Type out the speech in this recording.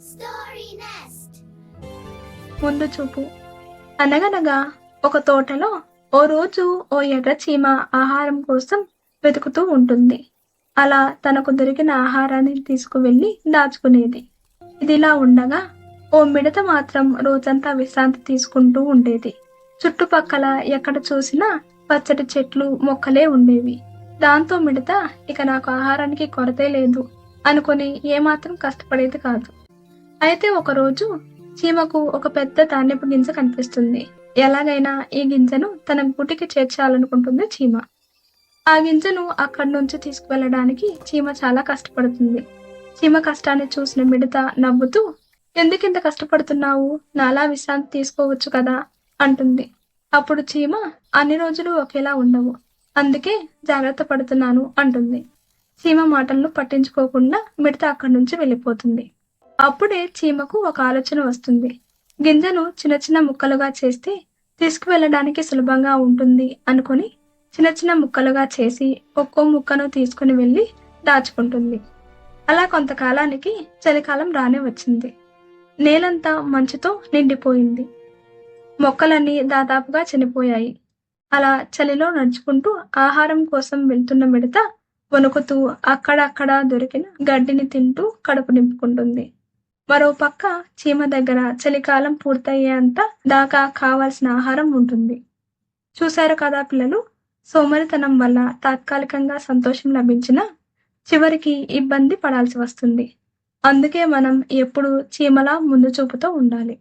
Story Nest. ముందు చూపు. అనగనగా ఒక తోటలో ఓ రోజు ఓ ఎర్ర చీమ ఆహారం కోసం వెతుకుతూ ఉంటుంది. అలా తనకు దొరికిన ఆహారాన్ని తీసుకువెళ్ళి దాచుకునేది. ఇదిలా ఉండగా ఓ మిడత మాత్రం రోజంతా విశ్రాంతి తీసుకుంటూ ఉండేది. చుట్టుపక్కల ఎక్కడ చూసినా పచ్చటి చెట్లు మొక్కలే ఉండేవి. దాంతో మిడత ఇక నాకు ఆహారానికి కొరతే లేదు అనుకుని ఏమాత్రం కష్టపడేది కాదు. అయితే ఒకరోజు చీమకు ఒక పెద్ద ధాన్యపు గింజ కనిపిస్తుంది. ఎలాగైనా ఈ గింజను తన గూటికి చేర్చాలనుకుంటుంది చీమ. ఆ గింజను అక్కడి నుంచి తీసుకువెళ్ళడానికి చీమ చాలా కష్టపడుతుంది. చీమ కష్టాన్ని చూసిన మిడత నవ్వుతూ, ఎందుకింత కష్టపడుతున్నావు? నాలా విశ్రాంతి తీసుకోవచ్చు కదా అంటుంది. అప్పుడు చీమ, అన్ని రోజులు ఒకేలా ఉండవు, అందుకే జాగ్రత్త పడుతున్నాను అంటుంది. చీమ మాటలను పట్టించుకోకుండా మిడత అక్కడి నుంచి వెళ్ళిపోతుంది. అప్పుడే చీమకు ఒక ఆలోచన వస్తుంది. గింజను చిన్న చిన్న ముక్కలుగా చేస్తే తీసుకువెళ్ళడానికి సులభంగా ఉంటుంది అనుకుని చిన్న చిన్న ముక్కలుగా చేసి ఒక్కో ముక్కను తీసుకుని వెళ్ళి దాచుకుంటుంది. అలా కొంతకాలానికి చలికాలం రానే వచ్చింది. నేలంతా మంచుతో నిండిపోయింది. మొక్కలన్నీ దాదాపుగా చనిపోయాయి. అలా చలిలో నడుచుకుంటూ ఆహారం కోసం వెళ్తున్న మిడత వణుకుతూ అక్కడక్కడ దొరికిన గడ్డిని తింటూ కడుపు నింపుకుంటుంది. మరో పక్క చీమ దగ్గర చలికాలం పూర్తయ్యేంత దాకా కావాల్సిన ఆహారం ఉంటుంది. చూశారు కదా పిల్లలు, సోమరితనం వల్ల తాత్కాలికంగా సంతోషం లభించినా చివరికి ఇబ్బంది పడాల్సి వస్తుంది. అందుకే మనం ఎప్పుడూ చీమలా ముందు చూపుతో ఉండాలి.